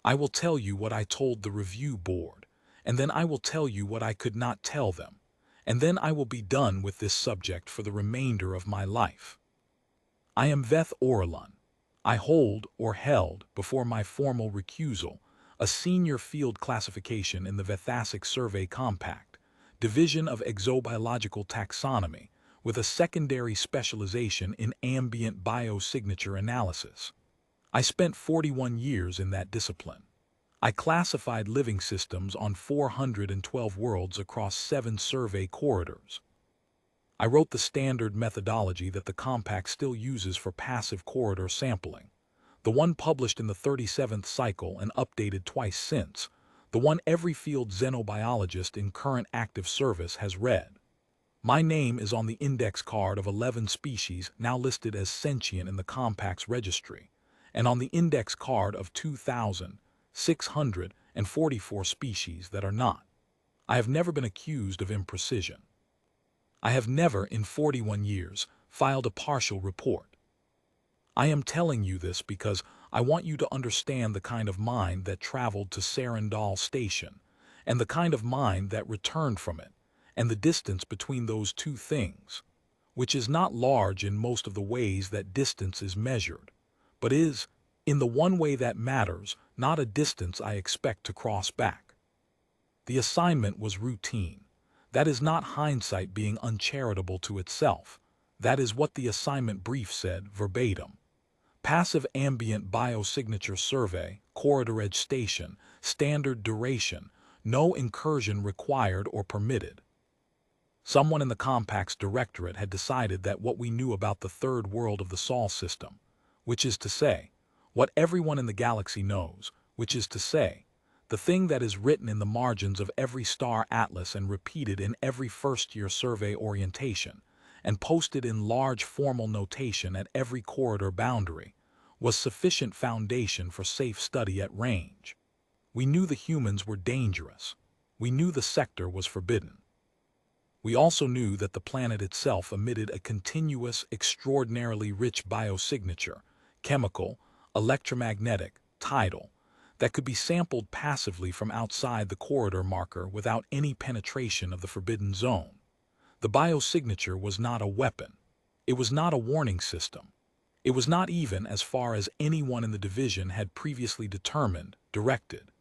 I will tell you what I told the review board, and then I will tell you what I could not tell them, and then I will be done with this subject for the remainder of my life. I am Veth Orlan. I hold, or held, before my formal recusal, a senior field classification in the Vethasic Survey Compact, Division of Exobiological Taxonomy, with a secondary specialization in ambient biosignature analysis. I spent 41 years in that discipline. I classified living systems on 412 worlds across 7 survey corridors. I wrote the standard methodology that the compact still uses for passive corridor sampling, the one published in the 37th cycle and updated twice since, the one every field xenobiologist in current active service has read. My name is on the index card of 11 species now listed as sentient in the compact's registry, and on the index card of 2,644 species that are not. I have never been accused of imprecision. I have never, in 41 years, filed a partial report. I am telling you this because I want you to understand the kind of mind that traveled to Sarandal Station, and the kind of mind that returned from it, and the distance between those two things, which is not large in most of the ways that distance is measured, but is, in the one way that matters, not a distance I expect to cross back. The assignment was routine. That is not hindsight being uncharitable to itself. That is what the assignment brief said verbatim. Passive ambient biosignature survey, corridor edge station, standard duration, no incursion required or permitted. Someone in the compact's directorate had decided that what we knew about the third world of the Sol system, which is to say, what everyone in the galaxy knows, which is to say, the thing that is written in the margins of every star atlas and repeated in every first-year survey orientation, and posted in large formal notation at every corridor boundary, was sufficient foundation for safe study at range. We knew the humans were dangerous. We knew the sector was forbidden. We also knew that the planet itself emitted a continuous, extraordinarily rich biosignature, chemical, electromagnetic, tidal, that could be sampled passively from outside the corridor marker without any penetration of the forbidden zone. The biosignature was not a weapon. It was not a warning system. It was not even, as far as anyone in the division had previously determined, directed.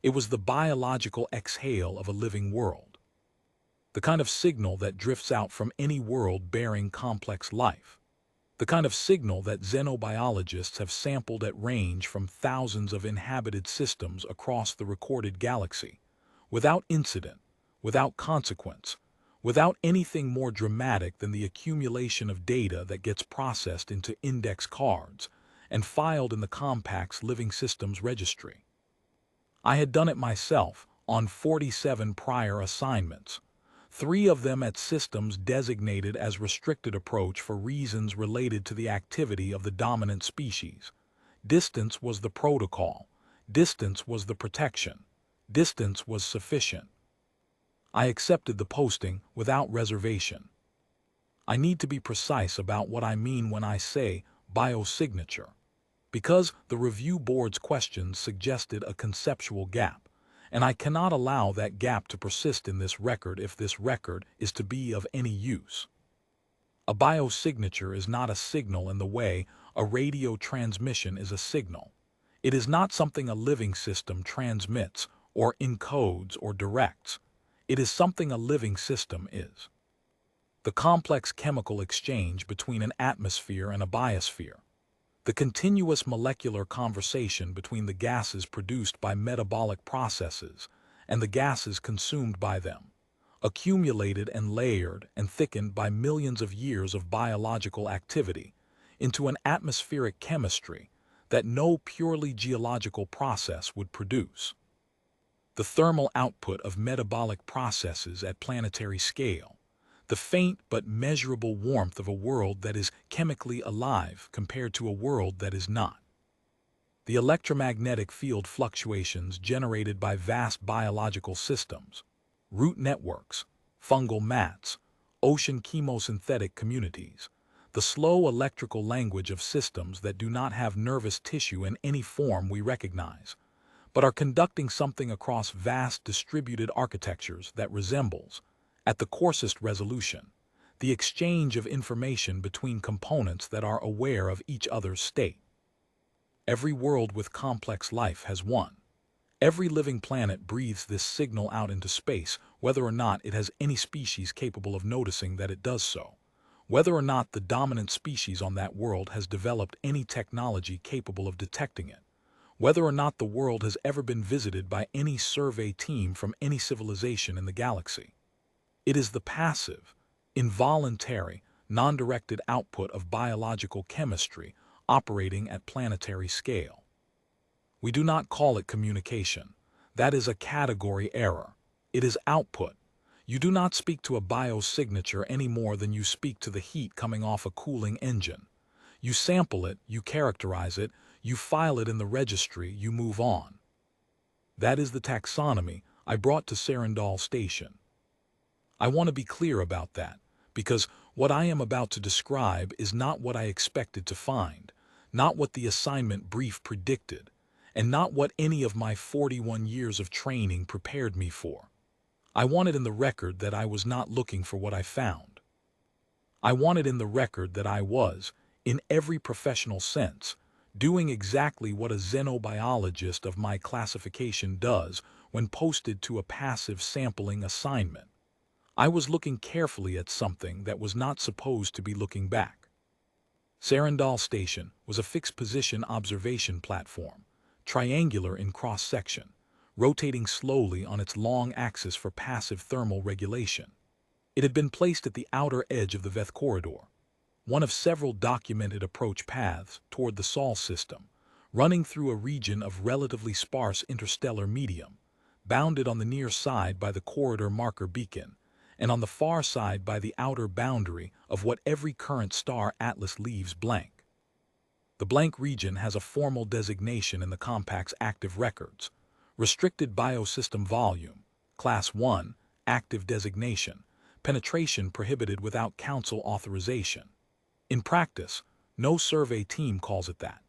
It was the biological exhale of a living world. The kind of signal that drifts out from any world bearing complex life. The kind of signal that xenobiologists have sampled at range from thousands of inhabited systems across the recorded galaxy, without incident, without consequence, without anything more dramatic than the accumulation of data that gets processed into index cards and filed in the compact's living systems registry. I had done it myself on 47 prior assignments, 3 of them at systems designated as restricted approach for reasons related to the activity of the dominant species. Distance was the protocol. Distance was the protection. Distance was sufficient. I accepted the posting without reservation. I need to be precise about what I mean when I say biosignature, because the review board's questions suggested a conceptual gap, and I cannot allow that gap to persist in this record if this record is to be of any use. A biosignature is not a signal in the way a radio transmission is a signal. It is not something a living system transmits or encodes or directs. It is something a living system is. The complex chemical exchange between an atmosphere and a biosphere. The continuous molecular conversation between the gases produced by metabolic processes and the gases consumed by them, accumulated and layered and thickened by millions of years of biological activity into an atmospheric chemistry that no purely geological process would produce. The thermal output of metabolic processes at planetary scale, the faint but measurable warmth of a world that is chemically alive compared to a world that is not. The electromagnetic field fluctuations generated by vast biological systems, root networks, fungal mats, ocean chemosynthetic communities, the slow electrical language of systems that do not have nervous tissue in any form we recognize, but are conducting something across vast distributed architectures that resembles, at the coarsest resolution, the exchange of information between components that are aware of each other's state. Every world with complex life has one. Every living planet breathes this signal out into space, whether or not it has any species capable of noticing that it does so, whether or not the dominant species on that world has developed any technology capable of detecting it, whether or not the world has ever been visited by any survey team from any civilization in the galaxy. It is the passive, involuntary, non-directed output of biological chemistry operating at planetary scale. We do not call it communication. That is a category error. It is output. You do not speak to a biosignature any more than you speak to the heat coming off a cooling engine. You sample it, you characterize it, you file it in the registry, you move on. That is the taxonomy I brought to Serendal Station. I want to be clear about that, because what I am about to describe is not what I expected to find, not what the assignment brief predicted, and not what any of my 41 years of training prepared me for. I wanted in the record that I was not looking for what I found. I wanted in the record that I was, in every professional sense, doing exactly what a xenobiologist of my classification does when posted to a passive sampling assignment. I was looking carefully at something that was not supposed to be looking back. Serendal Station was a fixed-position observation platform, triangular in cross-section, rotating slowly on its long axis for passive thermal regulation. It had been placed at the outer edge of the Veth corridor, one of several documented approach paths toward the Sol system, running through a region of relatively sparse interstellar medium, bounded on the near side by the corridor marker beacon, and on the far side by the outer boundary of what every current star atlas leaves blank. The blank region has a formal designation in the Compact's active records: Restricted Biosystem Volume, Class 1, Active Designation, Penetration Prohibited Without Council Authorization. In practice, no survey team calls it that.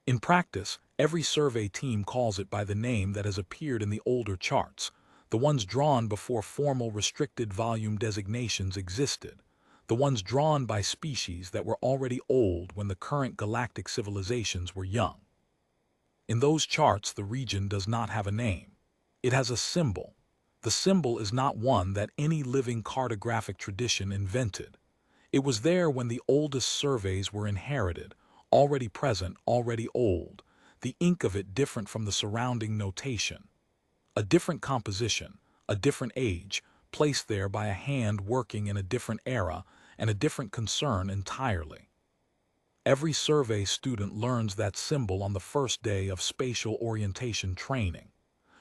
In practice, every survey team calls it by the name that has appeared in the older charts, the ones drawn before formal restricted volume designations existed, the ones drawn by species that were already old when the current galactic civilizations were young. In those charts, the region does not have a name. It has a symbol. The symbol is not one that any living cartographic tradition invented. It was there when the oldest surveys were inherited, already present, already old, the ink of it different from the surrounding notation. A different composition, a different age, placed there by a hand working in a different era and a different concern entirely. Every survey student learns that symbol on the first day of spatial orientation training.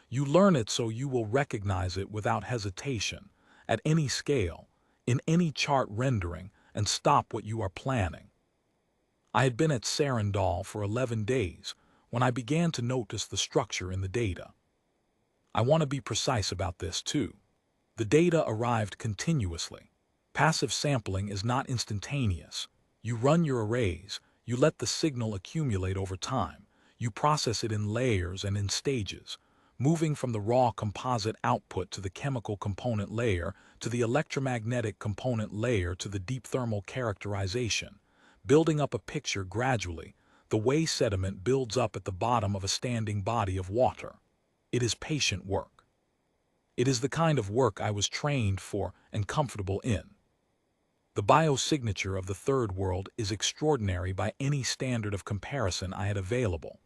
You learn it so you will recognize it without hesitation, at any scale, in any chart rendering, and stop what you are planning. I had been at Serendal for 11 days when I began to notice the structure in the data. I want to be precise about this too. The data arrived continuously. Passive sampling is not instantaneous. You run your arrays, you let the signal accumulate over time, you process it in layers and in stages, moving from the raw composite output to the chemical component layer, to the electromagnetic component layer, to the deep thermal characterization, building up a picture gradually, the way sediment builds up at the bottom of a standing body of water. It is patient work. It is the kind of work I was trained for and comfortable in. The biosignature of the third world is extraordinary by any standard of comparison I had available.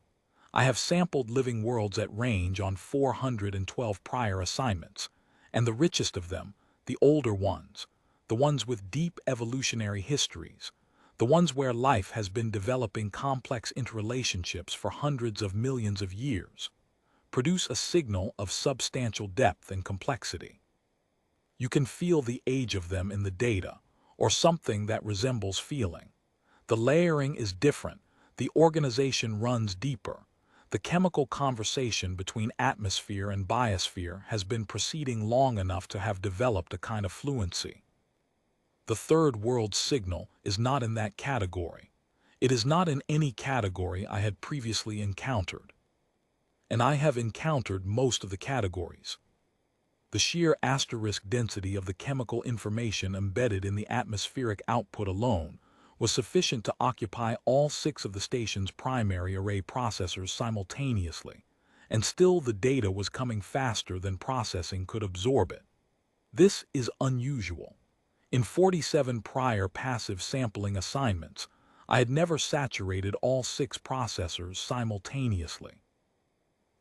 I have sampled living worlds at range on 412 prior assignments, and the richest of them, the older ones, the ones with deep evolutionary histories, the ones where life has been developing complex interrelationships for hundreds of millions of years, produce a signal of substantial depth and complexity. You can feel the age of them in the data, or something that resembles feeling. The layering is different, the organization runs deeper. The chemical conversation between atmosphere and biosphere has been proceeding long enough to have developed a kind of fluency. The third world signal is not in that category. It is not in any category I had previously encountered. and I have encountered most of the categories. The sheer asterisk density of the chemical information embedded in the atmospheric output alone was sufficient to occupy all 6 of the station's primary array processors simultaneously, and still the data was coming faster than processing could absorb it. This is unusual. In 47 prior passive sampling assignments, I had never saturated all 6 processors simultaneously.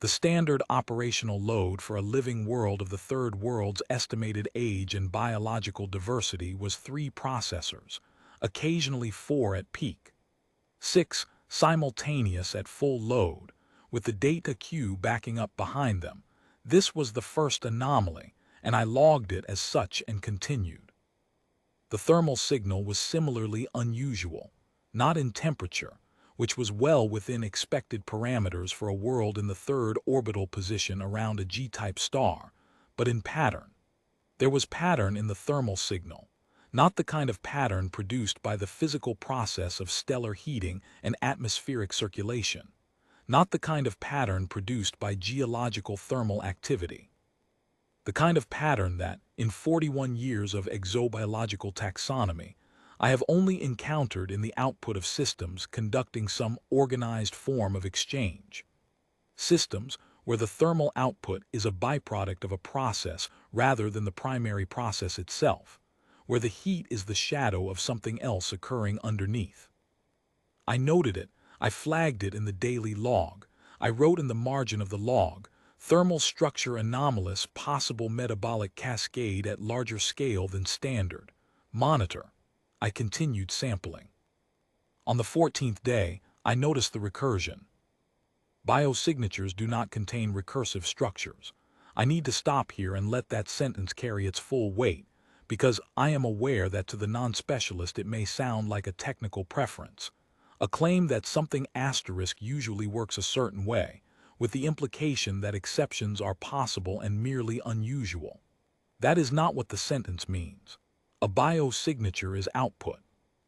The standard operational load for a living world of the third world's estimated age and biological diversity was 3 processors, occasionally 4 at peak. 6 simultaneous at full load, with the data queue backing up behind them. This was the first anomaly, and I logged it as such and continued. The thermal signal was similarly unusual, not in temperature, which was well within expected parameters for a world in the third orbital position around a G-type star, but in pattern. There was pattern in the thermal signal, not the kind of pattern produced by the physical process of stellar heating and atmospheric circulation, not the kind of pattern produced by geological thermal activity. The kind of pattern that, in 41 years of exobiological taxonomy, I have only encountered in the output of systems conducting some organized form of exchange. Systems where the thermal output is a byproduct of a process rather than the primary process itself, where the heat is the shadow of something else occurring underneath. I noted it, I flagged it in the daily log, I wrote in the margin of the log, thermal structure anomalous, possible metabolic cascade at larger scale than standard. Monitor. I continued sampling. On the 14th day, I noticed the recursion. Biosignatures do not contain recursive structures. I need to stop here and let that sentence carry its full weight, because I am aware that to the non-specialist it may sound like a technical preference, a claim that something asterisk usually works a certain way, with the implication that exceptions are possible and merely unusual. That is not what the sentence means. A biosignature is output.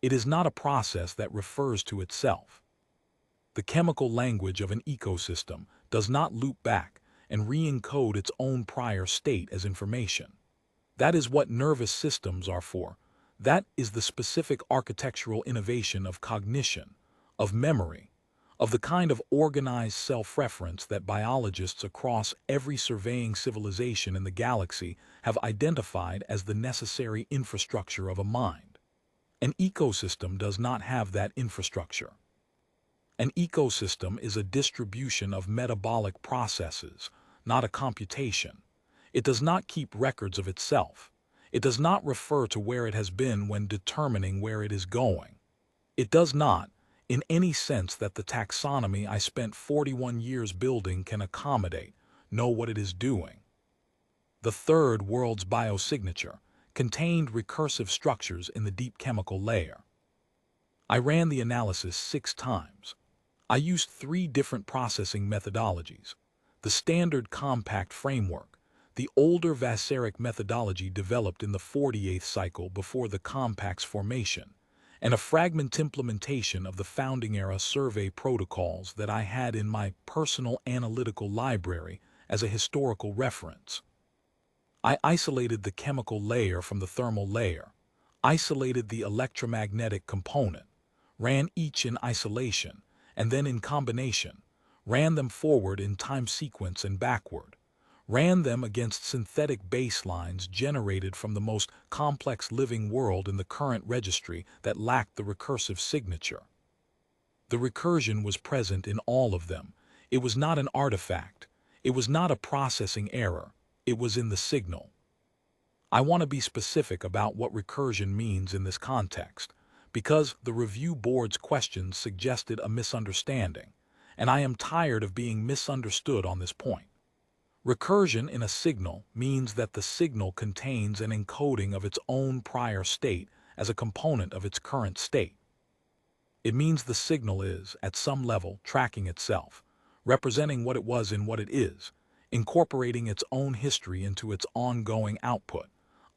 It is not a process that refers to itself. The chemical language of an ecosystem does not loop back and re-encode its own prior state as information. That is what nervous systems are for. That is the specific architectural innovation of cognition, of memory, of the kind of organized self-reference that biologists across every surveying civilization in the galaxy have identified as the necessary infrastructure of a mind. An ecosystem does not have that infrastructure. An ecosystem is a distribution of metabolic processes, not a computation. It does not keep records of itself. It does not refer to where it has been when determining where it is going. It does not, in any sense that the taxonomy I spent 41 years building can accommodate, know what it is doing. The third world's biosignature contained recursive structures in the deep chemical layer. I ran the analysis 6 times. I used 3 different processing methodologies: the standard compact framework, the older Vassaric methodology developed in the 48th cycle before the compact's formation, and a fragment implementation of the founding-era survey protocols that I had in my personal analytical library as a historical reference. I isolated the chemical layer from the thermal layer, isolated the electromagnetic component, ran each in isolation, and then in combination, ran them forward in time sequence and backward, ran them against synthetic baselines generated from the most complex living world in the current registry that lacked the recursive signature. The recursion was present in all of them. It was not an artifact. It was not a processing error. It was in the signal. I want to be specific about what recursion means in this context, because the review board's questions suggested a misunderstanding, and I am tired of being misunderstood on this point. Recursion in a signal means that the signal contains an encoding of its own prior state as a component of its current state. It means the signal is, at some level, tracking itself, representing what it was in what it is, incorporating its own history into its ongoing output,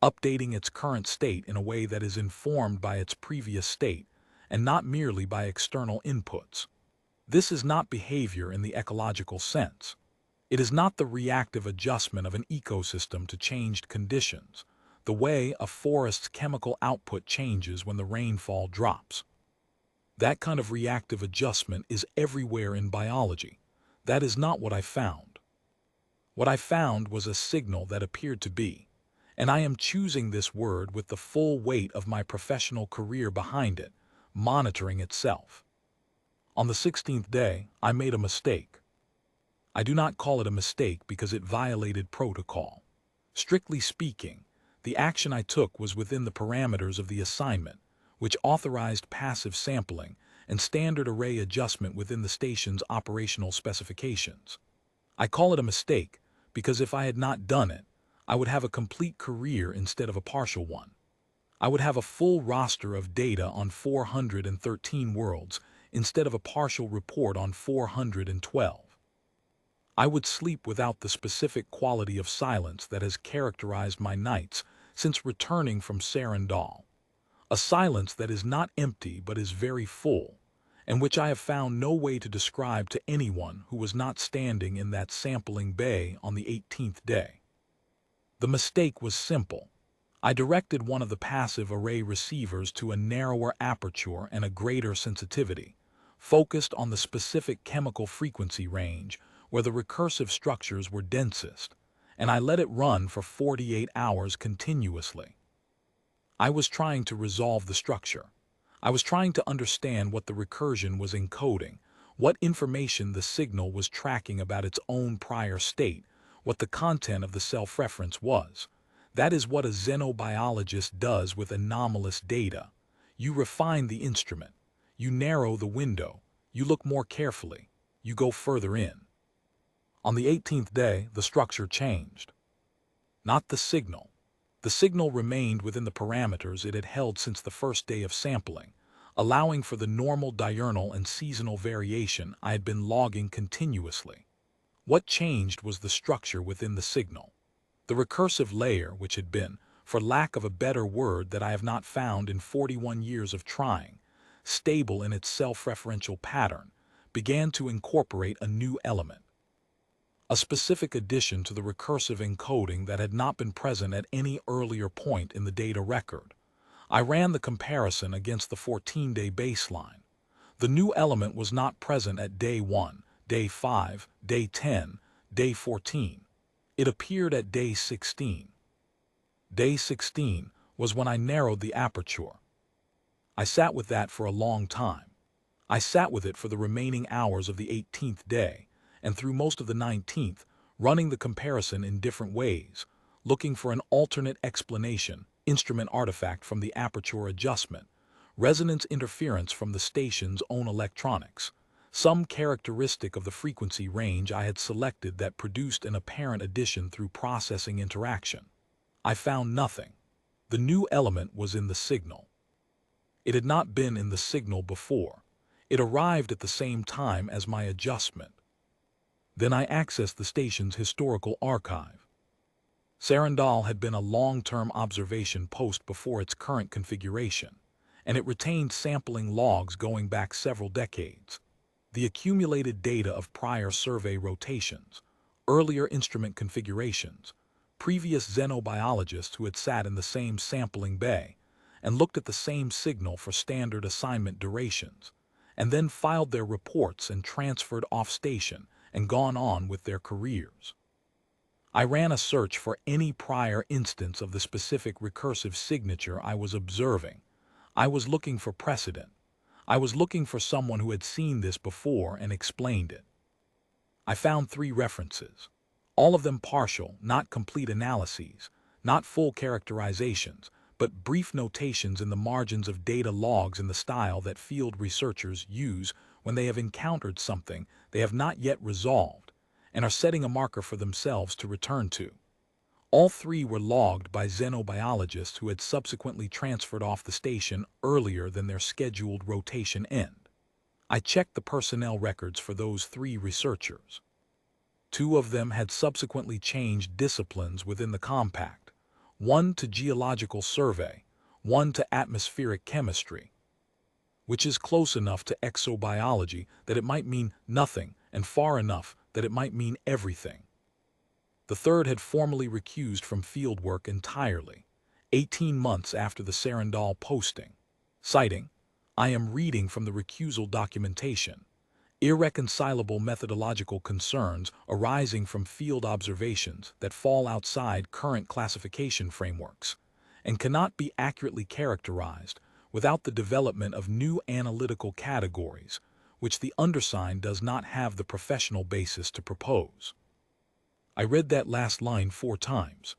updating its current state in a way that is informed by its previous state, and not merely by external inputs. This is not behavior in the ecological sense. It is not the reactive adjustment of an ecosystem to changed conditions, the way a forest's chemical output changes when the rainfall drops. That kind of reactive adjustment is everywhere in biology. That is not what I found. What I found was a signal that appeared to be, and I am choosing this word with the full weight of my professional career behind it, monitoring itself. On the 16th day, I made a mistake. I do not call it a mistake because it violated protocol. Strictly speaking, the action I took was within the parameters of the assignment, which authorized passive sampling and standard array adjustment within the station's operational specifications. I call it a mistake because if I had not done it, I would have a complete career instead of a partial one. I would have a full roster of data on 413 worlds instead of a partial report on 412. I would sleep without the specific quality of silence that has characterized my nights since returning from Sarandal. A silence that is not empty but is very full, and which I have found no way to describe to anyone who was not standing in that sampling bay on the 18th day. The mistake was simple. I directed one of the passive array receivers to a narrower aperture and a greater sensitivity, focused on the specific chemical frequency range where the recursive structures were densest, and I let it run for 48 hours continuously. I was trying to resolve the structure. I was trying to understand what the recursion was encoding, what information the signal was tracking about its own prior state, what the content of the self-reference was. That is what a xenobiologist does with anomalous data. You refine the instrument. You narrow the window. You look more carefully. You go further in. On the 18th day, the structure changed. Not the signal. The signal remained within the parameters it had held since the first day of sampling, allowing for the normal diurnal and seasonal variation I had been logging continuously. What changed was the structure within the signal. The recursive layer, which had been, for lack of a better word that I have not found in 41 years of trying, stable in its self-referential pattern, began to incorporate a new element. A specific addition to the recursive encoding that had not been present at any earlier point in the data record. I ran the comparison against the 14-day baseline. The new element was not present at day 1, day 5, day 10, day 14. It appeared at day 16. Day 16 was when I narrowed the aperture. I sat with that for a long time. I sat with it for the remaining hours of the 18th day, and through most of the 19th, running the comparison in different ways, looking for an alternate explanation, instrument artifact from the aperture adjustment, resonance interference from the station's own electronics, some characteristic of the frequency range I had selected that produced an apparent addition through processing interaction. I found nothing. The new element was in the signal. It had not been in the signal before. It arrived at the same time as my adjustment. Then I accessed the station's historical archive. Sarandal had been a long-term observation post before its current configuration, and it retained sampling logs going back several decades. The accumulated data of prior survey rotations, earlier instrument configurations, previous xenobiologists who had sat in the same sampling bay and looked at the same signal for standard assignment durations, and then filed their reports and transferred off-station and gone on with their careers. I ran a search for any prior instance of the specific recursive signature I was observing. I was looking for precedent. I was looking for someone who had seen this before and explained it. I found 3 references, all of them partial, not complete analyses, not full characterizations, but brief notations in the margins of data logs in the style that field researchers use when they have encountered something they have not yet resolved and are setting a marker for themselves to return to. All 3 were logged by xenobiologists who had subsequently transferred off the station earlier than their scheduled rotation end. I checked the personnel records for those 3 researchers. 2 of them had subsequently changed disciplines within the compact, one to geological survey, one to atmospheric chemistry, which is close enough to exobiology that it might mean nothing and far enough that it might mean everything. The third had formally recused from fieldwork entirely, 18 months after the Sarandal posting, citing, "I am reading from the recusal documentation. Irreconcilable methodological concerns arising from field observations that fall outside current classification frameworks and cannot be accurately characterized without the development of new analytical categories, which the undersigned does not have the professional basis to propose." I read that last line 4 times.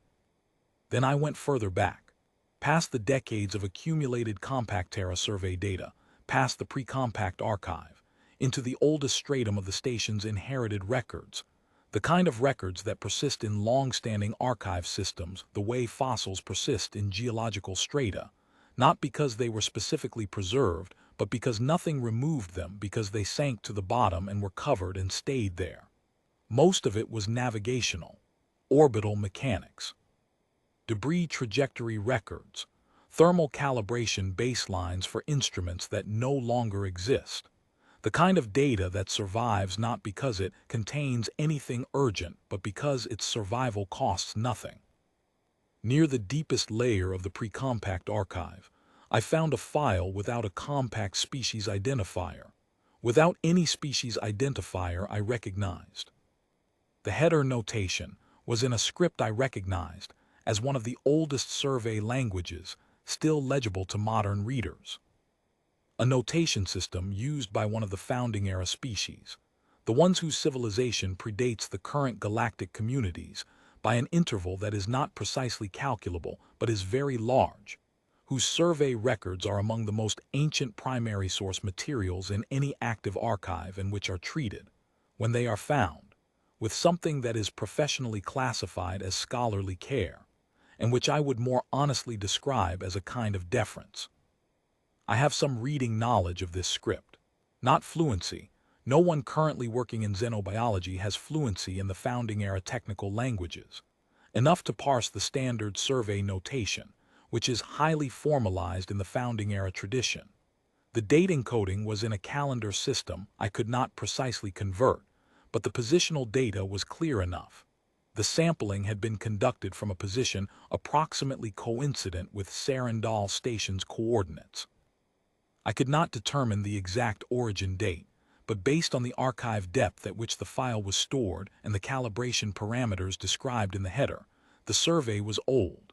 Then I went further back, past the decades of accumulated compact-era survey data, past the pre-compact archive, into the oldest stratum of the station's inherited records, the kind of records that persist in long-standing archive systems the way fossils persist in geological strata, not because they were specifically preserved, but because nothing removed them, because they sank to the bottom and were covered and stayed there. Most of it was navigational, orbital mechanics, debris trajectory records, thermal calibration baselines for instruments that no longer exist, the kind of data that survives not because it contains anything urgent, but because its survival costs nothing. Near the deepest layer of the pre-compact archive, I found a file without a compact species identifier, without any species identifier I recognized. The header notation was in a script I recognized as one of the oldest survey languages still legible to modern readers. A notation system used by one of the founding-era species, the ones whose civilization predates the current galactic communities by an interval that is not precisely calculable but is very large, whose survey records are among the most ancient primary source materials in any active archive and which are treated, when they are found, with something that is professionally classified as scholarly care, and which I would more honestly describe as a kind of deference. I have some reading knowledge of this script. Not fluency. No one currently working in xenobiology has fluency in the founding-era technical languages. Enough to parse the standard survey notation, which is highly formalized in the founding-era tradition. The date encoding was in a calendar system I could not precisely convert, but the positional data was clear enough. The sampling had been conducted from a position approximately coincident with Sarandal Station's coordinates. I could not determine the exact origin date, but based on the archive depth at which the file was stored and the calibration parameters described in the header, the survey was old.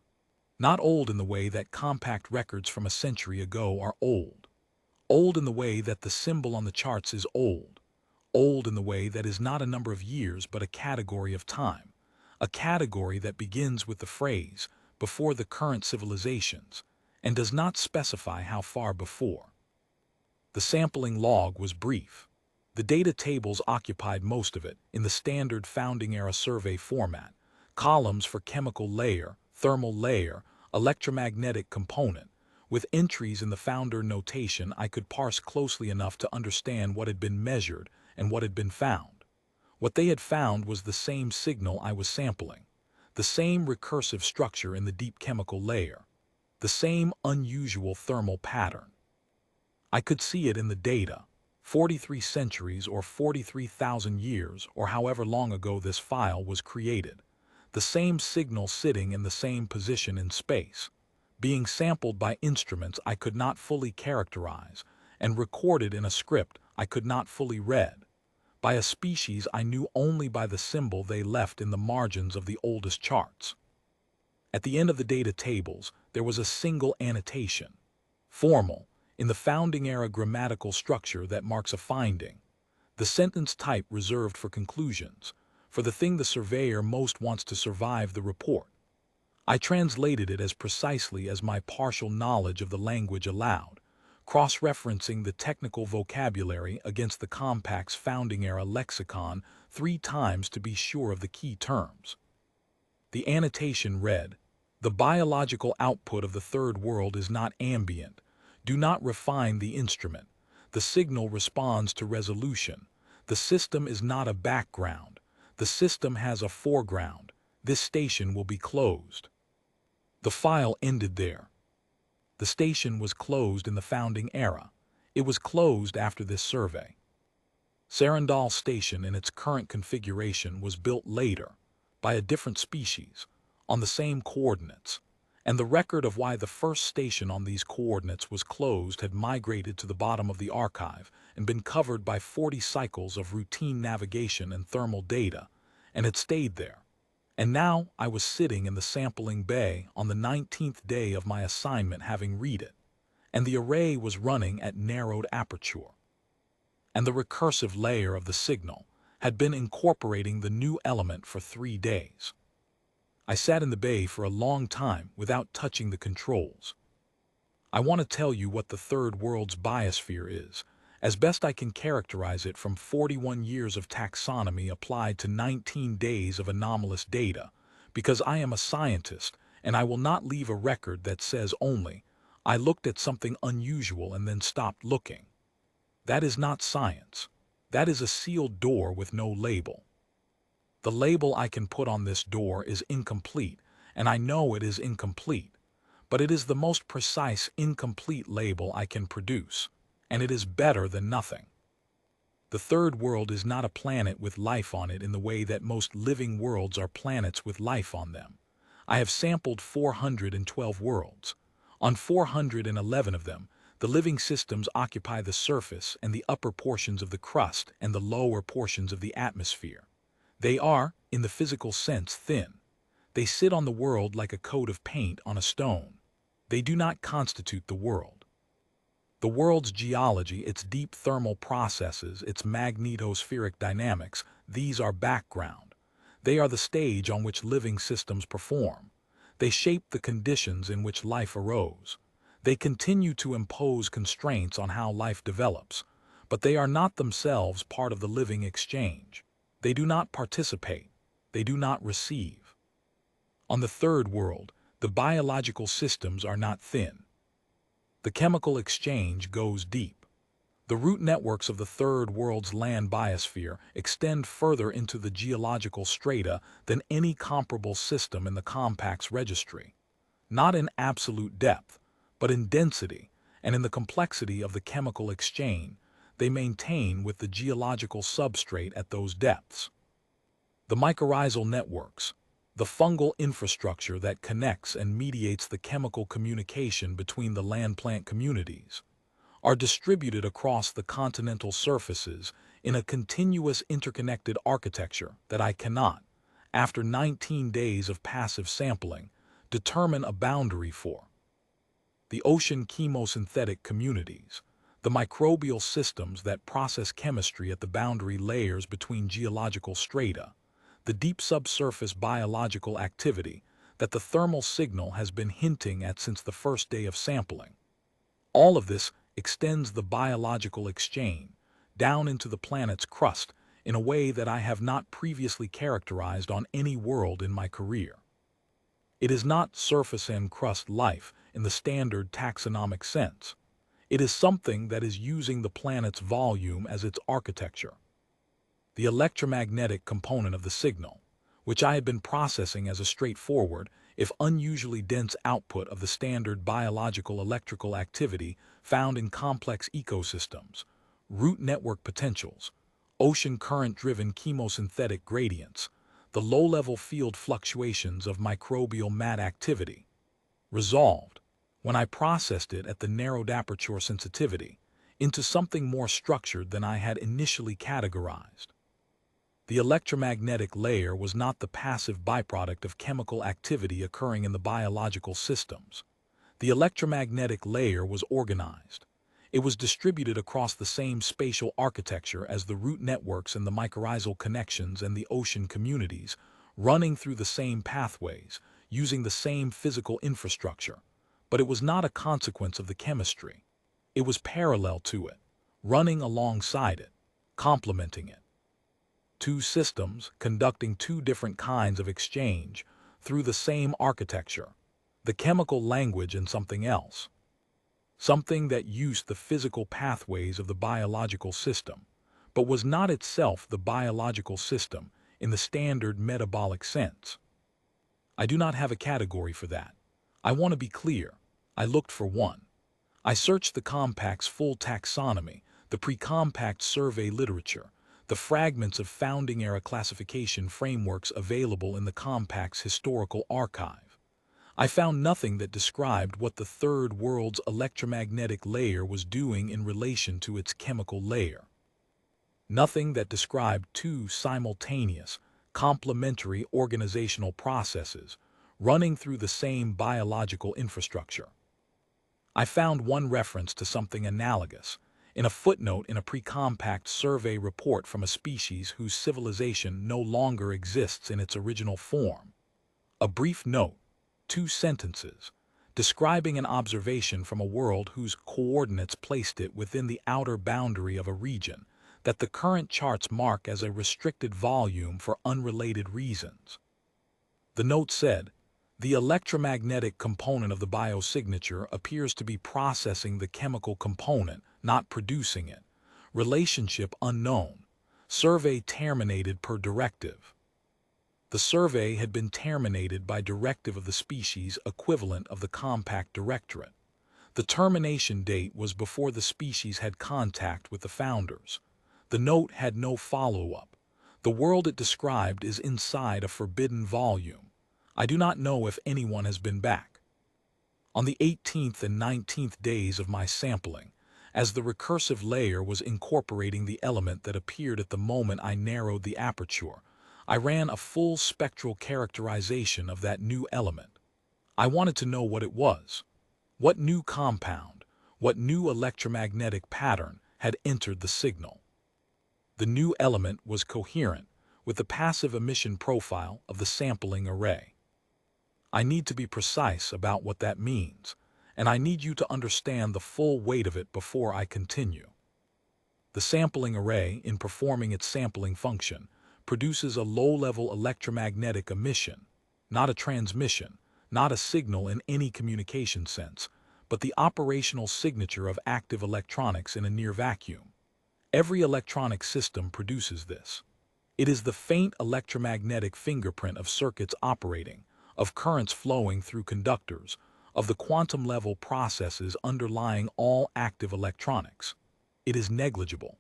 Not old in the way that compact records from a century ago are old. Old in the way that the symbol on the charts is old. Old in the way that is not a number of years but a category of time. A category that begins with the phrase, "before the current civilizations," and does not specify how far before. The sampling log was brief. The data tables occupied most of it in the standard founding-era survey format, columns for chemical layer, thermal layer, electromagnetic component, with entries in the founder notation I could parse closely enough to understand what had been measured and what had been found. What they had found was the same signal I was sampling, the same recursive structure in the deep chemical layer, the same unusual thermal pattern. I could see it in the data, 43 centuries or 43,000 years or however long ago this file was created, the same signal sitting in the same position in space, being sampled by instruments I could not fully characterize and recorded in a script I could not fully read, by a species I knew only by the symbol they left in the margins of the oldest charts. At the end of the data tables, there was a single annotation, formal, in the founding-era grammatical structure that marks a finding, the sentence type reserved for conclusions, for the thing the surveyor most wants to survive the report. I translated it as precisely as my partial knowledge of the language allowed, cross-referencing the technical vocabulary against the compact's founding-era lexicon 3 times to be sure of the key terms. The annotation read, "The biological output of the third world is not ambient. Do not refine the instrument. The signal responds to resolution. The system is not a background. The system has a foreground. This station will be closed." The file ended there. The station was closed in the founding era. It was closed after this survey. Sarandal Station in its current configuration was built later, by a different species, on the same coordinates, and the record of why the first station on these coordinates was closed had migrated to the bottom of the archive and been covered by 40 cycles of routine navigation and thermal data, and had stayed there. And now I was sitting in the sampling bay on the 19th day of my assignment having read it, and the array was running at narrowed aperture. And the recursive layer of the signal had been incorporating the new element for 3 days. I sat in the bay for a long time without touching the controls. I want to tell you what the third world's biosphere is, as best I can characterize it from 41 years of taxonomy applied to 19 days of anomalous data, because I am a scientist and I will not leave a record that says only, I looked at something unusual and then stopped looking. That is not science. That is a sealed door with no label. The label I can put on this door is incomplete, and I know it is incomplete, but it is the most precise incomplete label I can produce, and it is better than nothing. The third world is not a planet with life on it in the way that most living worlds are planets with life on them. I have sampled 412 worlds. On 411 of them, the living systems occupy the surface and the upper portions of the crust and the lower portions of the atmosphere. They are, in the physical sense, thin. They sit on the world like a coat of paint on a stone. They do not constitute the world. The world's geology, its deep thermal processes, its magnetospheric dynamics, these are background. They are the stage on which living systems perform. They shape the conditions in which life arose. They continue to impose constraints on how life develops, but they are not themselves part of the living exchange. They do not participate. They do not receive. On the third world, the biological systems are not thin. The chemical exchange goes deep. The root networks of the third world's land biosphere extend further into the geological strata than any comparable system in the Compact's registry. Not in absolute depth, but in density and in the complexity of the chemical exchange they maintain with the geological substrate at those depths. The mycorrhizal networks, the fungal infrastructure that connects and mediates the chemical communication between the land-plant communities, are distributed across the continental surfaces in a continuous interconnected architecture that I cannot, after 19 days of passive sampling, determine a boundary for. The ocean chemosynthetic communities, the microbial systems that process chemistry at the boundary layers between geological strata, the deep subsurface biological activity that the thermal signal has been hinting at since the first day of sampling. All of this extends the biological exchange down into the planet's crust in a way that I have not previously characterized on any world in my career. It is not surface and crust life in the standard taxonomic sense. It is something that is using the planet's volume as its architecture. The electromagnetic component of the signal, which I had been processing as a straightforward, if unusually dense output of the standard biological electrical activity found in complex ecosystems, root network potentials, ocean current-driven chemosynthetic gradients, the low-level field fluctuations of microbial mat activity, resolved, when I processed it at the narrowed aperture sensitivity, into something more structured than I had initially categorized. The electromagnetic layer was not the passive byproduct of chemical activity occurring in the biological systems. The electromagnetic layer was organized. It was distributed across the same spatial architecture as the root networks and the mycorrhizal connections and the ocean communities, running through the same pathways, using the same physical infrastructure. But it was not a consequence of the chemistry. It was parallel to it, running alongside it, complementing it. Two systems conducting two different kinds of exchange through the same architecture, the chemical language and something else. Something that used the physical pathways of the biological system, but was not itself the biological system in the standard metabolic sense. I do not have a category for that. I want to be clear. I looked for one. I searched the Compact's full taxonomy, the pre-compact survey literature, the fragments of founding-era classification frameworks available in the compact's historical archive. I found nothing that described what the third world's electromagnetic layer was doing in relation to its chemical layer. Nothing that described two simultaneous, complementary organizational processes running through the same biological infrastructure. I found one reference to something analogous in a footnote in a pre-compact survey report from a species whose civilization no longer exists in its original form. A brief note, 2 sentences, describing an observation from a world whose coordinates placed it within the outer boundary of a region that the current charts mark as a restricted volume for unrelated reasons. The note said, the electromagnetic component of the biosignature appears to be processing the chemical component, not producing it. Relationship unknown. Survey terminated per directive. The survey had been terminated by directive of the species equivalent of the compact directorate. The termination date was before the species had contact with the founders. The note had no follow-up. The world it described is inside a forbidden volume. I do not know if anyone has been back. On the 18th and 19th days of my sampling, as the recursive layer was incorporating the element that appeared at the moment I narrowed the aperture, I ran a full spectral characterization of that new element. I wanted to know what it was. What new compound, what new electromagnetic pattern had entered the signal? The new element was coherent with the passive emission profile of the sampling array. I need to be precise about what that means, and I need you to understand the full weight of it before I continue. The sampling array, in performing its sampling function, produces a low-level electromagnetic emission, not a transmission, not a signal in any communication sense, but the operational signature of active electronics in a near vacuum. Every electronic system produces this. It is the faint electromagnetic fingerprint of circuits operating, of currents flowing through conductors, of the quantum-level processes underlying all active electronics. It is negligible.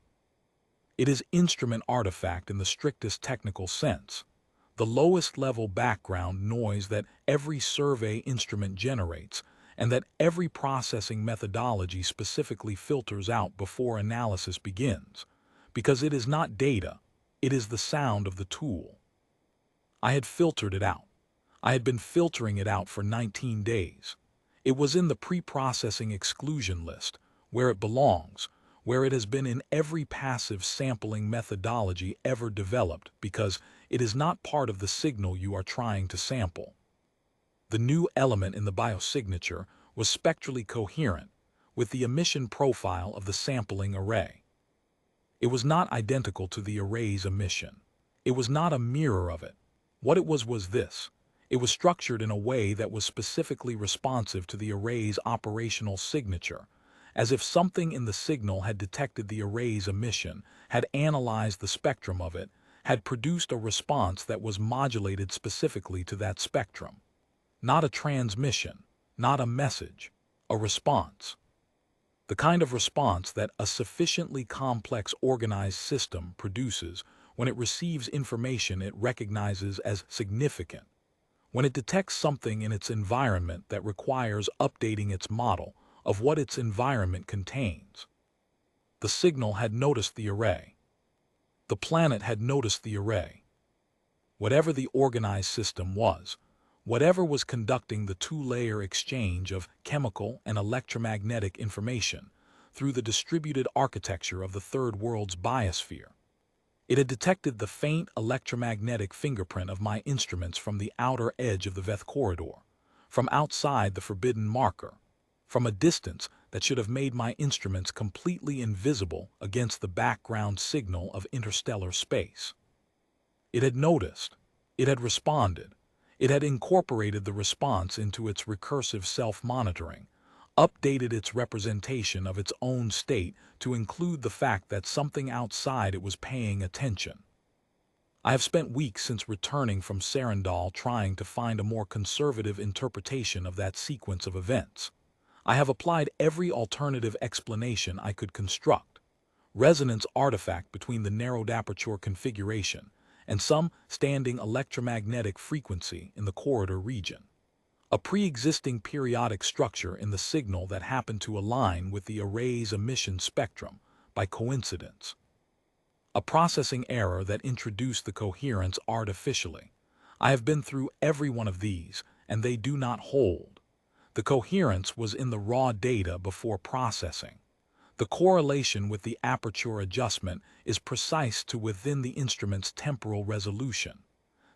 It is instrument artifact in the strictest technical sense, the lowest level background noise that every survey instrument generates and that every processing methodology specifically filters out before analysis begins, because it is not data, it is the sound of the tool. I had filtered it out. I had been filtering it out for 19 days. It was in the pre-processing exclusion list, where it belongs, where it has been in every passive sampling methodology ever developed, because it is not part of the signal you are trying to sample. The new element in the biosignature was spectrally coherent with the emission profile of the sampling array. It was not identical to the array's emission. It was not a mirror of it. What it was this. It was structured in a way that was specifically responsive to the array's operational signature, as if something in the signal had detected the array's emission, had analyzed the spectrum of it, had produced a response that was modulated specifically to that spectrum. Not a transmission, not a message, a response. The kind of response that a sufficiently complex organized system produces when it receives information it recognizes as significant, when it detects something in its environment that requires updating its model of what its environment contains. The signal had noticed the array. The planet had noticed the array. Whatever the organized system was, whatever was conducting the two-layer exchange of chemical and electromagnetic information through the distributed architecture of the third world's biosphere, it had detected the faint electromagnetic fingerprint of my instruments from the outer edge of the Veth corridor, from outside the forbidden marker, from a distance that should have made my instruments completely invisible against the background signal of interstellar space. It had noticed, it had responded, it had incorporated the response into its recursive self-monitoring, updated its representation of its own state to include the fact that something outside it was paying attention. I have spent weeks since returning from Serendal trying to find a more conservative interpretation of that sequence of events. I have applied every alternative explanation I could construct. resonance artifact between the narrowed aperture configuration and some standing electromagnetic frequency in the corridor region. A pre-existing periodic structure in the signal that happened to align with the array's emission spectrum by coincidence. A processing error that introduced the coherence artificially. I have been through every one of these, and they do not hold. The coherence was in the raw data before processing. The correlation with the aperture adjustment is precise to within the instrument's temporal resolution.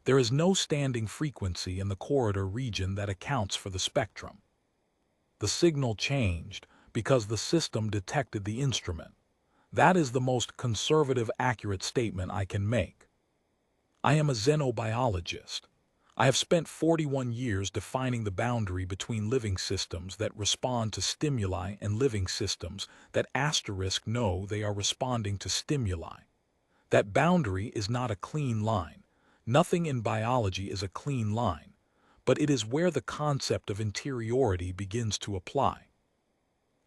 There is no standing frequency in the corridor region that accounts for the spectrum. The signal changed because the system detected the instrument. That is the most conservative, accurate statement I can make. I am a xenobiologist. I have spent 41 years defining the boundary between living systems that respond to stimuli and living systems that know they are responding to stimuli. That boundary is not a clean line. Nothing in biology is a clean line, but it is where the concept of interiority begins to apply.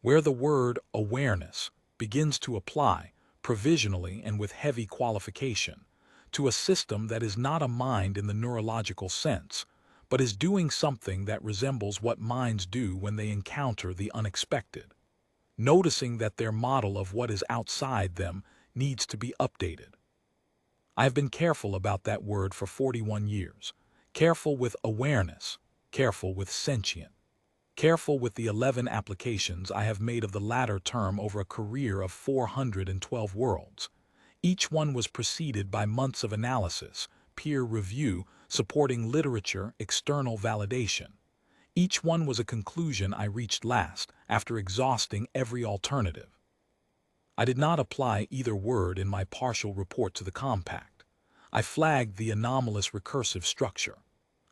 Where the word awareness begins to apply, provisionally and with heavy qualification, to a system that is not a mind in the neurological sense, but is doing something that resembles what minds do when they encounter the unexpected, noticing that their model of what is outside them needs to be updated. I have been careful about that word for 41 years, careful with awareness, careful with sentient, careful with the 11 applications I have made of the latter term over a career of 412 worlds. Each one was preceded by months of analysis, peer review, supporting literature, external validation. Each one was a conclusion I reached last, after exhausting every alternative. I did not apply either word in my partial report to the compact. I flagged the anomalous recursive structure.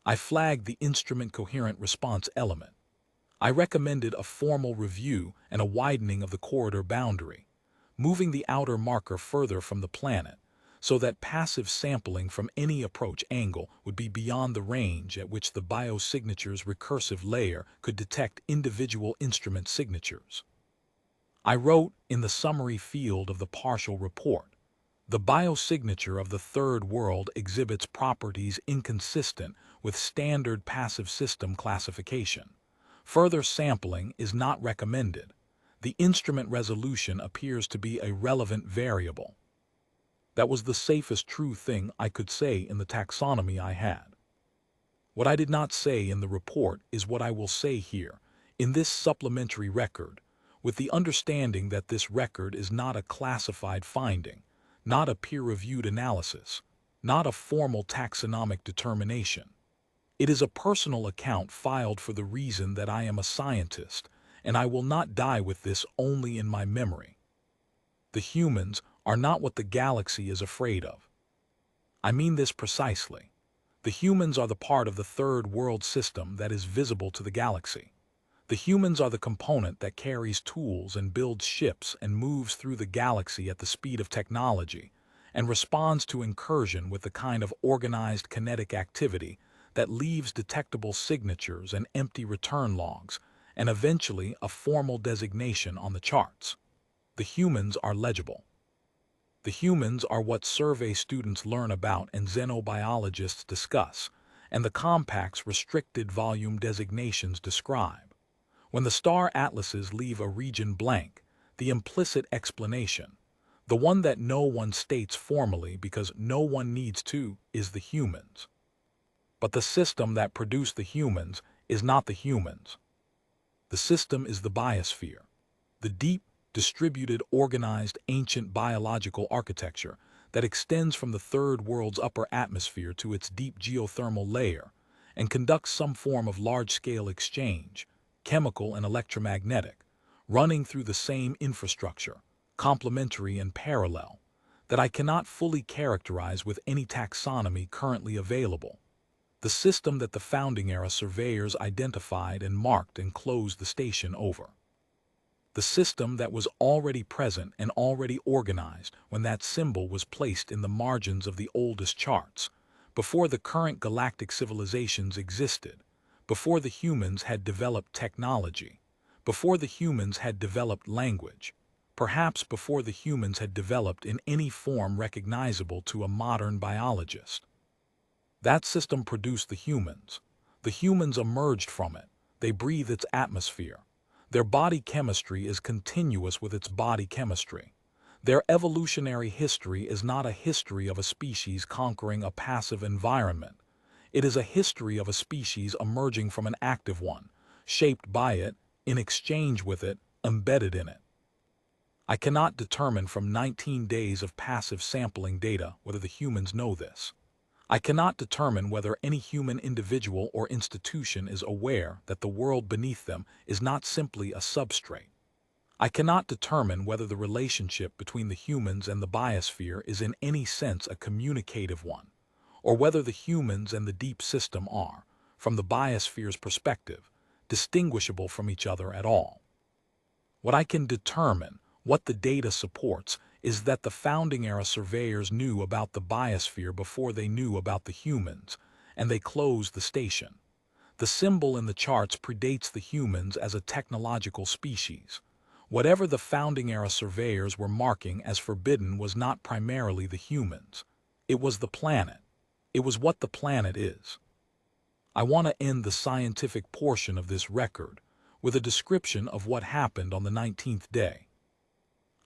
I flagged the instrument coherent response element. I recommended a formal review and a widening of the corridor boundary, moving the outer marker further from the planet, so that passive sampling from any approach angle would be beyond the range at which the biosignature's recursive layer could detect individual instrument signatures. I wrote in the summary field of the partial report, the biosignature of the third world exhibits properties inconsistent with standard passive system classification. Further sampling is not recommended. The instrument resolution appears to be a relevant variable. That was the safest true thing I could say in the taxonomy I had. What I did not say in the report is what I will say here, in this supplementary record, with the understanding that this record is not a classified finding, not a peer-reviewed analysis, not a formal taxonomic determination. It is a personal account filed for the reason that I am a scientist, and I will not die with this only in my memory. The humans are not what the galaxy is afraid of. I mean this precisely. The humans are the part of the third world system that is visible to the galaxy. The humans are the component that carries tools and builds ships and moves through the galaxy at the speed of technology and responds to incursion with the kind of organized kinetic activity that leaves detectable signatures and empty return logs, and eventually a formal designation on the charts. The humans are legible. The humans are what survey students learn about and xenobiologists discuss, and the compact's restricted volume designations describe. When the star atlases leave a region blank, the implicit explanation, the one that no one states formally because no one needs to, is the humans. But the system that produced the humans is not the humans. The system is the biosphere, the deep, distributed, organized, ancient biological architecture that extends from the third world's upper atmosphere to its deep geothermal layer and conducts some form of large-scale exchange, chemical and electromagnetic, running through the same infrastructure, complementary and parallel, that I cannot fully characterize with any taxonomy currently available. The system that the founding era surveyors identified and marked and closed the station over. The system that was already present and already organized when that symbol was placed in the margins of the oldest charts, before the current galactic civilizations existed, before the humans had developed technology, before the humans had developed language, perhaps before the humans had developed in any form recognizable to a modern biologist. That system produced the humans. The humans emerged from it. They breathe its atmosphere. Their body chemistry is continuous with its body chemistry. Their evolutionary history is not a history of a species conquering a passive environment. It is a history of a species emerging from an active one, shaped by it, in exchange with it, embedded in it. I cannot determine from 19 days of passive sampling data whether the humans know this. I cannot determine whether any human individual or institution is aware that the world beneath them is not simply a substrate. I cannot determine whether the relationship between the humans and the biosphere is in any sense a communicative one, or whether the humans and the deep system are, from the biosphere's perspective, distinguishable from each other at all. What I can determine, what the data supports, is that the founding-era surveyors knew about the biosphere before they knew about the humans, and they closed the station. The symbol in the charts predates the humans as a technological species. Whatever the founding-era surveyors were marking as forbidden was not primarily the humans. It was the planet. It was what the planet is. I want to end the scientific portion of this record with a description of what happened on the 19th day.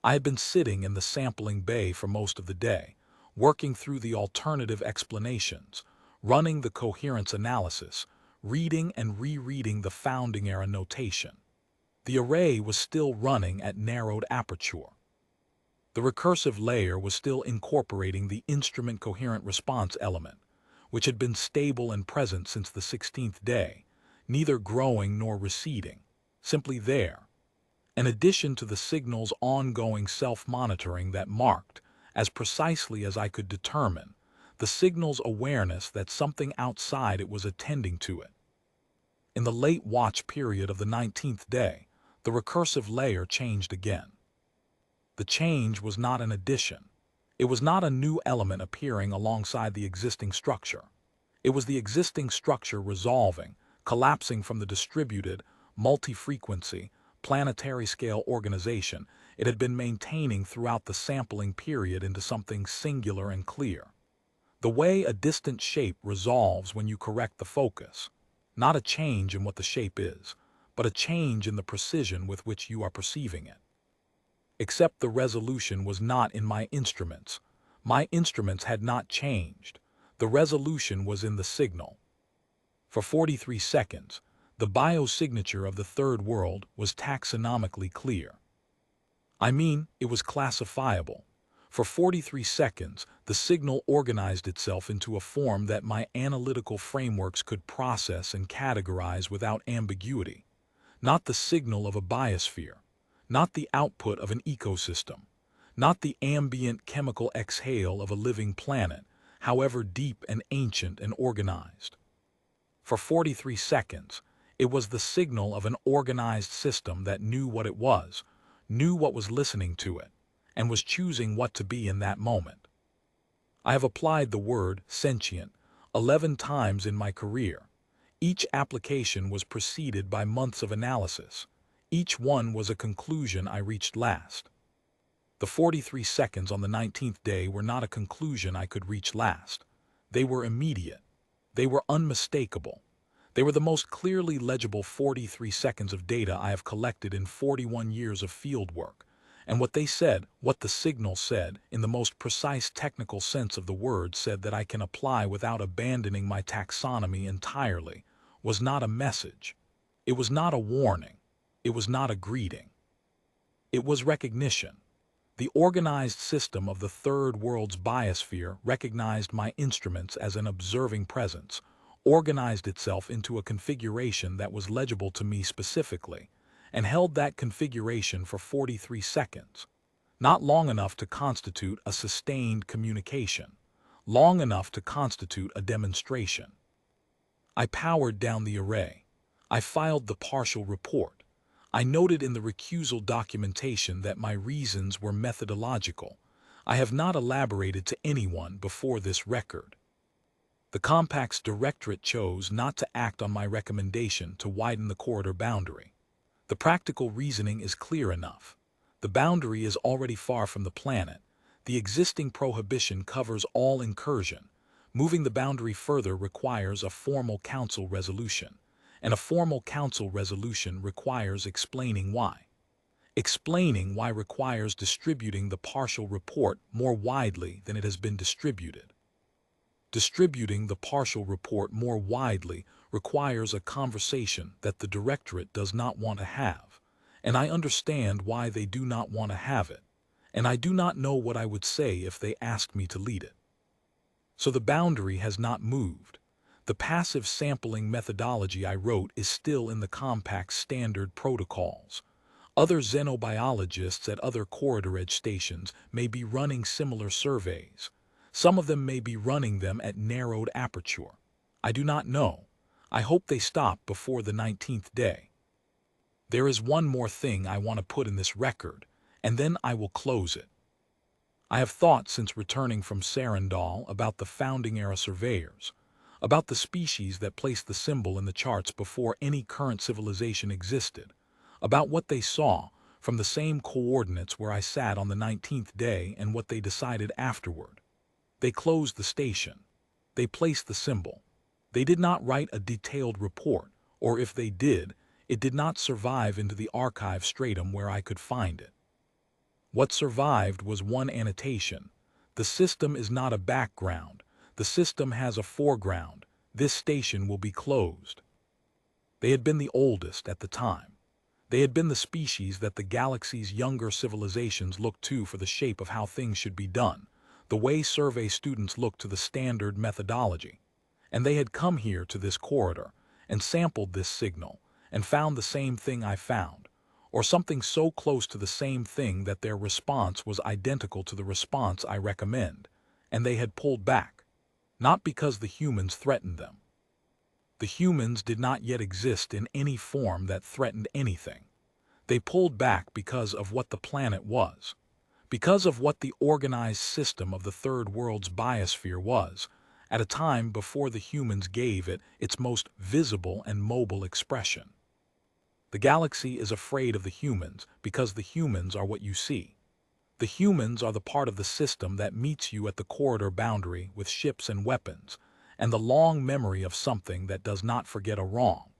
I had been sitting in the sampling bay for most of the day, working through the alternative explanations, running the coherence analysis, reading and rereading the founding-era notation. The array was still running at narrowed aperture. The recursive layer was still incorporating the instrument coherent response element, which had been stable and present since the 16th day, neither growing nor receding, simply there. In addition to the signal's ongoing self-monitoring that marked, as precisely as I could determine, the signal's awareness that something outside it was attending to it. In the late watch period of the 19th day, the recursive layer changed again. The change was not an addition. It was not a new element appearing alongside the existing structure. It was the existing structure resolving, collapsing from the distributed, multi-frequency, planetary scale organization it had been maintaining throughout the sampling period into something singular and clear. The way a distant shape resolves when you correct the focus, not a change in what the shape is, but a change in the precision with which you are perceiving it. Except the resolution was not in my instruments. My instruments had not changed. The resolution was in the signal. For 43 seconds, the biosignature of the third world was taxonomically clear. I mean, it was classifiable. For 43 seconds, the signal organized itself into a form that my analytical frameworks could process and categorize without ambiguity. Not the signal of a biosphere, not the output of an ecosystem, not the ambient chemical exhale of a living planet, however deep and ancient and organized. For 43 seconds, it was the signal of an organized system that knew what it was, knew what was listening to it, and was choosing what to be in that moment. I have applied the word sentient 11 times in my career. Each application was preceded by months of analysis. Each one was a conclusion I reached last. The 43 seconds on the 19th day were not a conclusion I could reach last. They were immediate. They were unmistakable. They were the most clearly legible 43 seconds of data I have collected in 41 years of field work, and what they said, what the signal said, in the most precise technical sense of the word said that I can apply without abandoning my taxonomy entirely, was not a message. It was not a warning. It was not a greeting. It was recognition. The organized system of the third world's biosphere recognized my instruments as an observing presence, organized itself into a configuration that was legible to me specifically, and held that configuration for 43 seconds, not long enough to constitute a sustained communication, long enough to constitute a demonstration. I powered down the array. I filed the partial report. I noted in the recusal documentation that my reasons were methodological. I have not elaborated to anyone before this record. The Compact's directorate chose not to act on my recommendation to widen the corridor boundary. The practical reasoning is clear enough. The boundary is already far from the planet. The existing prohibition covers all incursion. Moving the boundary further requires a formal council resolution, and a formal council resolution requires explaining why. Explaining why requires distributing the partial report more widely than it has been distributed. Distributing the partial report more widely requires a conversation that the directorate does not want to have, and I understand why they do not want to have it, and I do not know what I would say if they asked me to lead it. So the boundary has not moved. The passive sampling methodology I wrote is still in the compact standard protocols. Other xenobiologists at other corridor edge stations may be running similar surveys. Some of them may be running them at narrowed aperture. I do not know. I hope they stop before the 19th day. There is one more thing I want to put in this record, and then I will close it. I have thought since returning from Sarandal about the founding-era surveyors, about the species that placed the symbol in the charts before any current civilization existed, about what they saw from the same coordinates where I sat on the 19th day and what they decided afterward. They closed the station. They placed the symbol. They did not write a detailed report, or if they did, it did not survive into the archive stratum where I could find it. What survived was one annotation. The system is not a background. The system has a foreground. This station will be closed. They had been the oldest at the time. They had been the species that the galaxy's younger civilizations looked to for the shape of how things should be done, the way survey students look to the standard methodology. And they had come here to this corridor and sampled this signal and found the same thing I found, or something so close to the same thing that their response was identical to the response I recommend, and they had pulled back, not because the humans threatened them. The humans did not yet exist in any form that threatened anything. They pulled back because of what the planet was, because of what the organized system of the Third World's biosphere was, at a time before the humans gave it its most visible and mobile expression. The galaxy is afraid of the humans because the humans are what you see. The humans are the part of the system that meets you at the corridor boundary with ships and weapons, and the long memory of something that does not forget a wrong.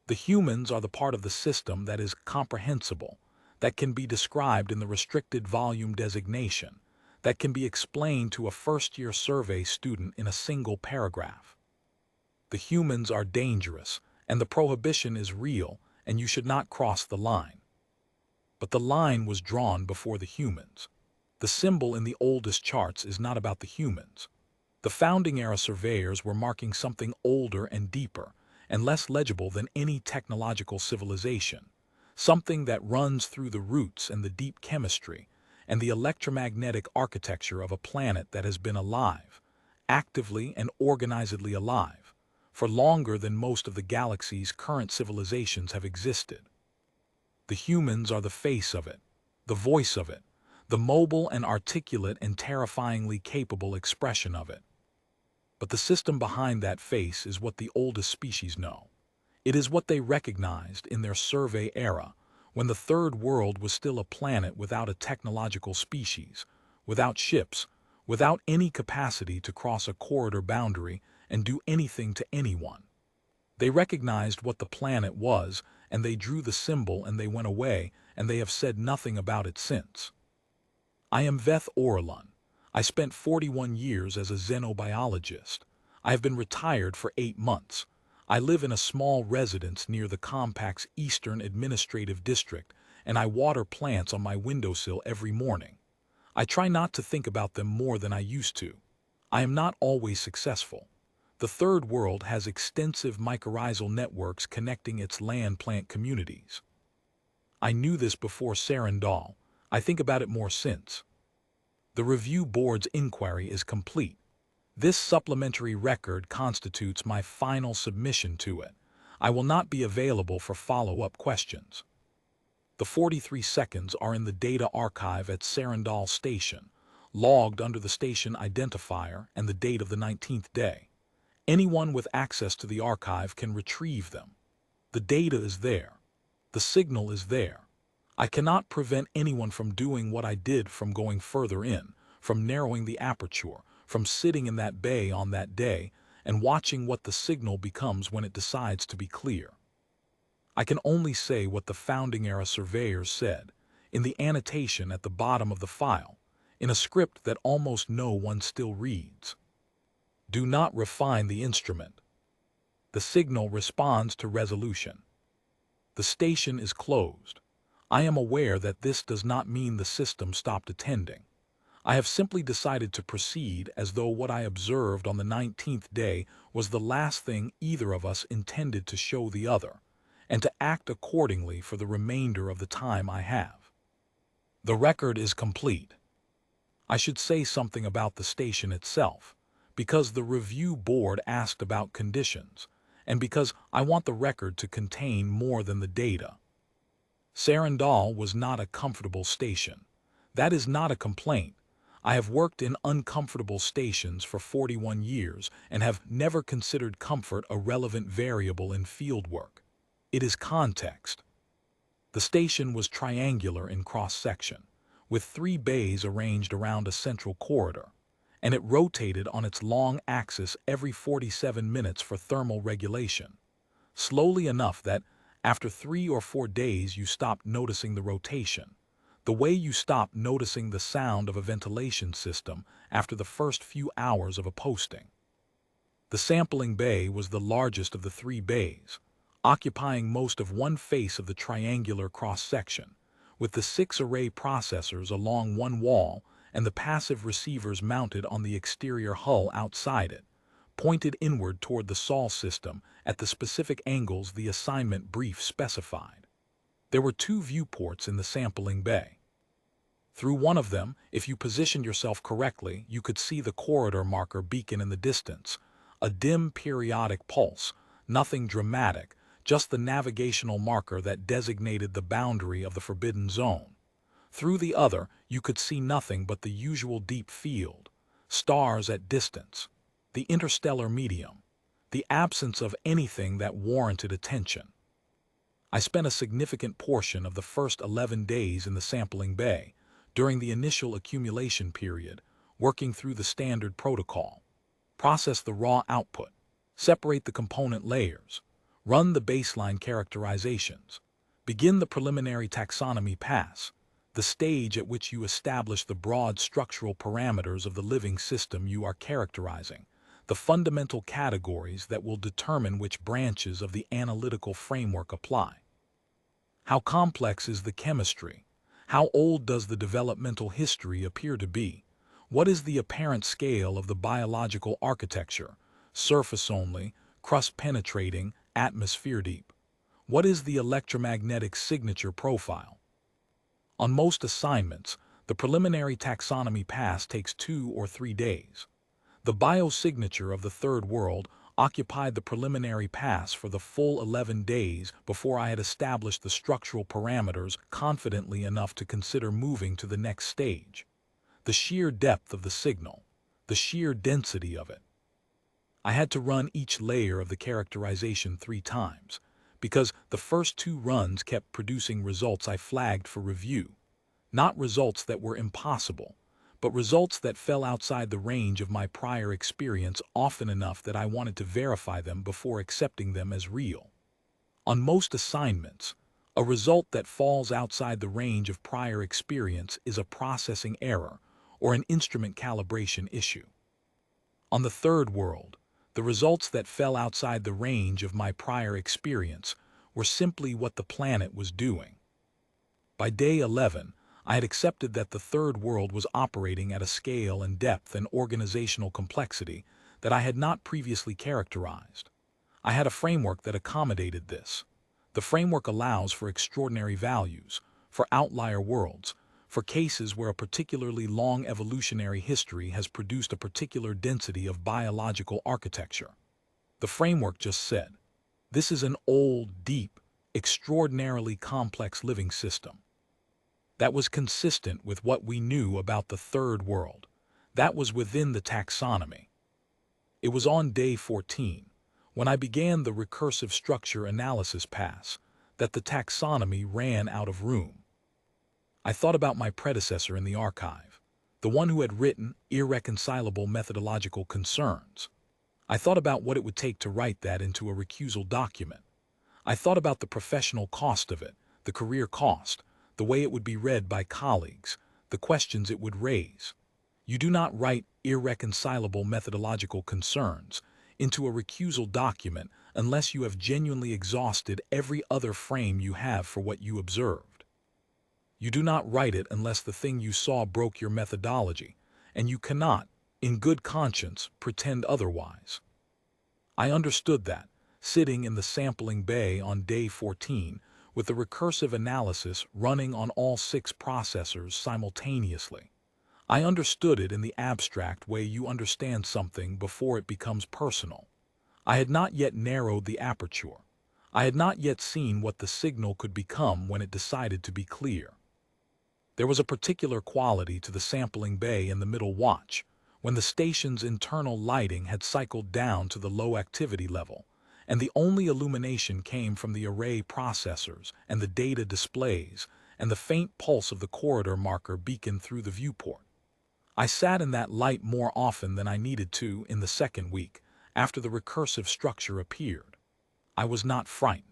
The humans are the part of the system that is comprehensible, that can be described in the restricted volume designation, that can be explained to a first-year survey student in a single paragraph. The humans are dangerous, and the prohibition is real, and you should not cross the line. But the line was drawn before the humans. The symbol in the oldest charts is not about the humans. The founding-era surveyors were marking something older and deeper, and less legible than any technological civilization, something that runs through the roots and the deep chemistry and the electromagnetic architecture of a planet that has been alive, actively and organizedly alive, for longer than most of the galaxy's current civilizations have existed. The humans are the face of it, the voice of it, the mobile and articulate and terrifyingly capable expression of it. But the system behind that face is what the oldest species know. It is what they recognized in their survey era, when the Third World was still a planet without a technological species, without ships, without any capacity to cross a corridor boundary and do anything to anyone. They recognized what the planet was, and they drew the symbol and they went away, and they have said nothing about it since. I am Veth Orlan. I spent 41 years as a xenobiologist. I have been retired for 8 months. I live in a small residence near the compact's Eastern Administrative District, and I water plants on my windowsill every morning. I try not to think about them more than I used to. I am not always successful. The Third World has extensive mycorrhizal networks connecting its land-plant communities. I knew this before Sarandal. I think about it more since. The review board's inquiry is complete. This supplementary record constitutes my final submission to it. I will not be available for follow-up questions. The 43 seconds are in the data archive at Sarandal Station, logged under the station identifier and the date of the 19th day. Anyone with access to the archive can retrieve them. The data is there. The signal is there. I cannot prevent anyone from doing what I did, from going further in, from narrowing the aperture, from sitting in that bay on that day and watching what the signal becomes when it decides to be clear. I can only say what the founding-era surveyors said, in the annotation at the bottom of the file, in a script that almost no one still reads. Do not refine the instrument. The signal responds to resolution. The station is closed. I am aware that this does not mean the system stopped attending. I have simply decided to proceed as though what I observed on the 19th day was the last thing either of us intended to show the other, and to act accordingly for the remainder of the time I have. The record is complete. I should say something about the station itself, because the review board asked about conditions, and because I want the record to contain more than the data. Sarandal was not a comfortable station. That is not a complaint. I have worked in uncomfortable stations for 41 years and have never considered comfort a relevant variable in field work. It is context. The station was triangular in cross-section, with 3 bays arranged around a central corridor, and it rotated on its long axis every 47 minutes for thermal regulation, slowly enough that, after 3 or 4 days, you stopped noticing the rotation, the way you stop noticing the sound of a ventilation system after the first few hours of a posting. The sampling bay was the largest of the 3 bays, occupying most of one face of the triangular cross-section, with the 6 array processors along one wall and the passive receivers mounted on the exterior hull outside it, pointed inward toward the sol system at the specific angles the assignment brief specified. There were 2 viewports in the sampling bay. Through one of them, if you positioned yourself correctly, you could see the corridor marker beacon in the distance, a dim periodic pulse, nothing dramatic, just the navigational marker that designated the boundary of the forbidden zone. Through the other, you could see nothing but the usual deep field, stars at distance, the interstellar medium, the absence of anything that warranted attention. I spent a significant portion of the first 11 days in the sampling bay, during the initial accumulation period, working through the standard protocol, process the raw output, separate the component layers, run the baseline characterizations, begin the preliminary taxonomy pass, the stage at which you establish the broad structural parameters of the living system you are characterizing, the fundamental categories that will determine which branches of the analytical framework apply. How complex is the chemistry? How old does the developmental history appear to be? What is the apparent scale of the biological architecture? Surface only, crust penetrating, atmosphere deep. What is the electromagnetic signature profile? On most assignments, the preliminary taxonomy pass takes 2 or 3 days. The biosignature of the Third World occupied the preliminary pass for the full 11 days before I had established the structural parameters confidently enough to consider moving to the next stage. The sheer depth of the signal, the sheer density of it. I had to run each layer of the characterization 3 times, because the first 2 runs kept producing results I flagged for review. Not results that were impossible, but results that fell outside the range of my prior experience often enough that I wanted to verify them before accepting them as real. On most assignments, a result that falls outside the range of prior experience is a processing error or an instrument calibration issue. On the Third World, the results that fell outside the range of my prior experience were simply what the planet was doing. By day 11, I had accepted that the Third World was operating at a scale and depth and organizational complexity that I had not previously characterized. I had a framework that accommodated this. The framework allows for extraordinary values, for outlier worlds, for cases where a particularly long evolutionary history has produced a particular density of biological architecture. The framework just said, this is an old, deep, extraordinarily complex living system. That was consistent with what we knew about the Third World. That was within the taxonomy. It was on day 14, when I began the recursive structure analysis pass, that the taxonomy ran out of room. I thought about my predecessor in the archive, the one who had written irreconcilable methodological concerns. I thought about what it would take to write that into a recusal document. I thought about the professional cost of it, the career cost, the way it would be read by colleagues, the questions it would raise. You do not write irreconcilable methodological concerns into a recusal document unless you have genuinely exhausted every other frame you have for what you observed. You do not write it unless the thing you saw broke your methodology, and you cannot, in good conscience, pretend otherwise. I understood that, sitting in the sampling bay on day 14, with the recursive analysis running on all 6 processors simultaneously. I understood it in the abstract way you understand something before it becomes personal. I had not yet narrowed the aperture. I had not yet seen what the signal could become when it decided to be clear. There was a particular quality to the sampling bay in the middle watch, when the station's internal lighting had cycled down to the low activity level, and the only illumination came from the array processors and the data displays, and the faint pulse of the corridor marker beaconed through the viewport. I sat in that light more often than I needed to in the second week, after the recursive structure appeared. I was not frightened.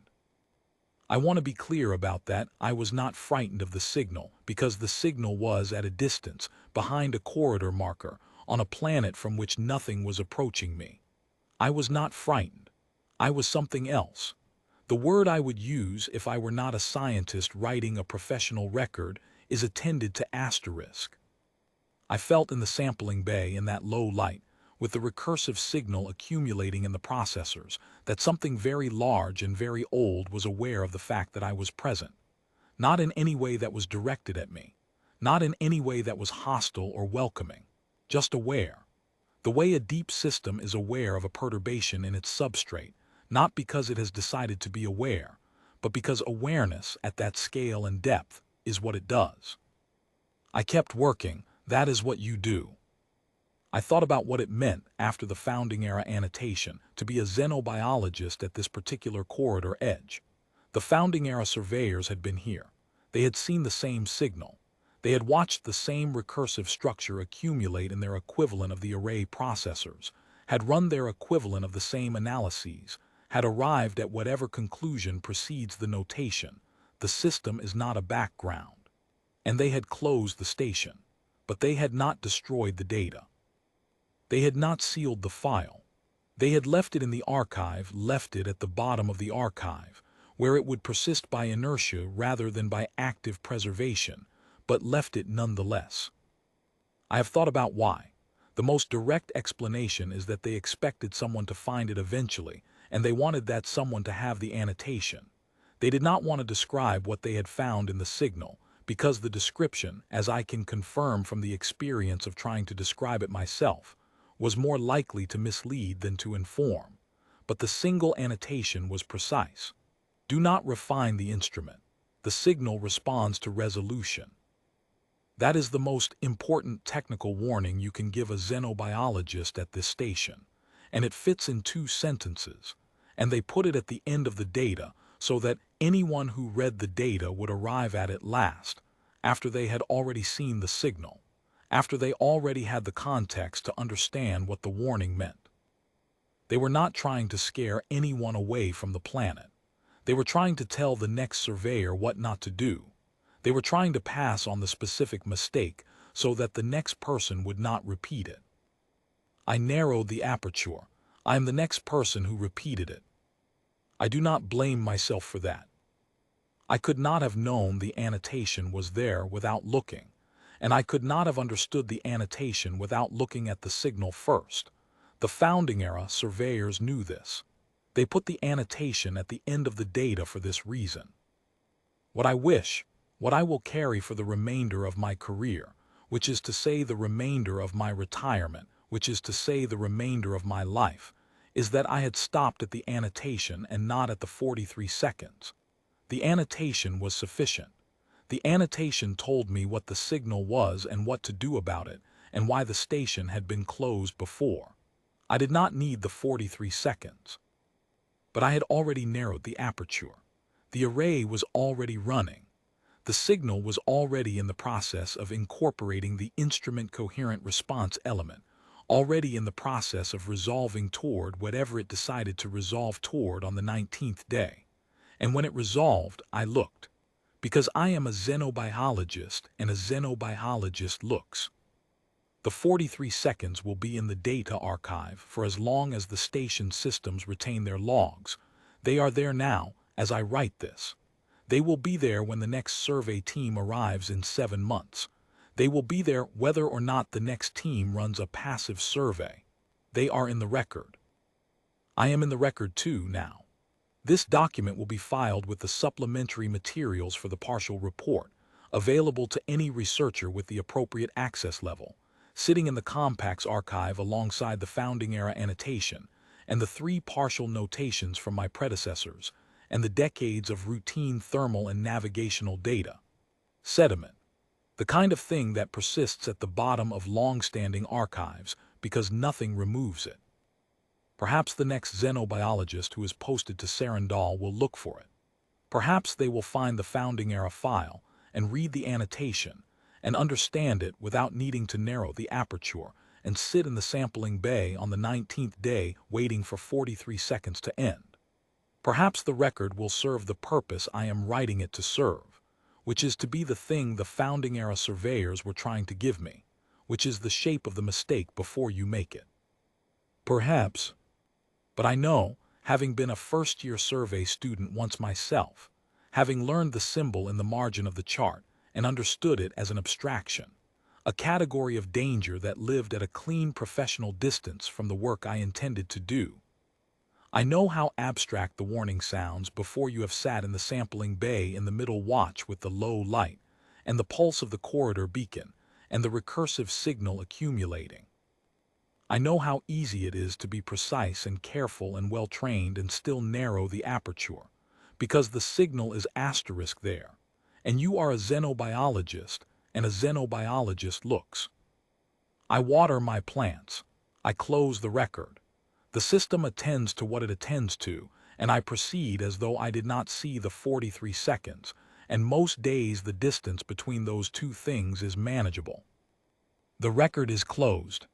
I want to be clear about that. I was not frightened of the signal, because the signal was at a distance, behind a corridor marker, on a planet from which nothing was approaching me. I was not frightened. I was something else. The word I would use if I were not a scientist writing a professional record is attended to asterisk. I felt in the sampling bay in that low light, with the recursive signal accumulating in the processors, that something very large and very old was aware of the fact that I was present. Not in any way that was directed at me. Not in any way that was hostile or welcoming. Just aware. The way a deep system is aware of a perturbation in its substrate, not because it has decided to be aware, but because awareness at that scale and depth is what it does. I kept working. That is what you do. I thought about what it meant after the founding era annotation to be a xenobiologist at this particular corridor edge. The founding era surveyors had been here. They had seen the same signal. They had watched the same recursive structure accumulate in their equivalent of the array processors, had run their equivalent of the same analyses, had arrived at whatever conclusion precedes the notation. The system is not a background. And they had closed the station. But they had not destroyed the data. They had not sealed the file. They had left it in the archive, left it at the bottom of the archive, where it would persist by inertia rather than by active preservation, but left it nonetheless. I have thought about why. The most direct explanation is that they expected someone to find it eventually, and they wanted that someone to have the annotation. They did not want to describe what they had found in the signal, because the description, as I can confirm from the experience of trying to describe it myself, was more likely to mislead than to inform. But the single annotation was precise. Do not refine the instrument. The signal responds to resolution. That is the most important technical warning you can give a xenobiologist at this station, and it fits in 2 sentences, and they put it at the end of the data so that anyone who read the data would arrive at it last, after they had already seen the signal, after they already had the context to understand what the warning meant. They were not trying to scare anyone away from the planet. They were trying to tell the next surveyor what not to do. They were trying to pass on the specific mistake so that the next person would not repeat it. I narrowed the aperture. I am the next person who repeated it. I do not blame myself for that. I could not have known the annotation was there without looking, and I could not have understood the annotation without looking at the signal first. The founding era surveyors knew this. They put the annotation at the end of the data for this reason. What I wish, what I will carry for the remainder of my career, which is to say the remainder of my retirement, which is to say the remainder of my life, is that I had stopped at the annotation and not at the 43 seconds. The annotation was sufficient. The annotation told me what the signal was and what to do about it, and why the station had been closed before. I did not need the 43 seconds. But I had already narrowed the aperture. The array was already running. The signal was already in the process of incorporating the instrument coherent response element, already in the process of resolving toward whatever it decided to resolve toward on the 19th day. And when it resolved, I looked. Because I am a xenobiologist and a xenobiologist looks. The 43 seconds will be in the data archive for as long as the station systems retain their logs. They are there now, as I write this. They will be there when the next survey team arrives in 7 months. They will be there whether or not the next team runs a passive survey. They are in the record. I am in the record too now. This document will be filed with the supplementary materials for the partial report, available to any researcher with the appropriate access level, sitting in the Compacts archive alongside the founding era annotation and the 3 partial notations from my predecessors and the decades of routine thermal and navigational data. Sediment. The kind of thing that persists at the bottom of long-standing archives because nothing removes it. Perhaps the next xenobiologist who is posted to Sarandal will look for it. Perhaps they will find the founding era file and read the annotation and understand it without needing to narrow the aperture and sit in the sampling bay on the 19th day waiting for 43 seconds to end. Perhaps the record will serve the purpose I am writing it to serve, which is to be the thing the founding era surveyors were trying to give me, which is the shape of the mistake before you make it. Perhaps. But I know, having been a first-year survey student once myself, having learned the symbol in the margin of the chart and understood it as an abstraction, a category of danger that lived at a clean professional distance from the work I intended to do. I know how abstract the warning sounds before you have sat in the sampling bay in the middle watch with the low light and the pulse of the corridor beacon and the recursive signal accumulating. I know how easy it is to be precise and careful and well-trained and still narrow the aperture, because the signal is asterisk there, and you are a xenobiologist, and a xenobiologist looks. I water my plants. I close the record. The system attends to what it attends to, and I proceed as though I did not see the 43 seconds, and most days the distance between those two things is manageable. The record is closed.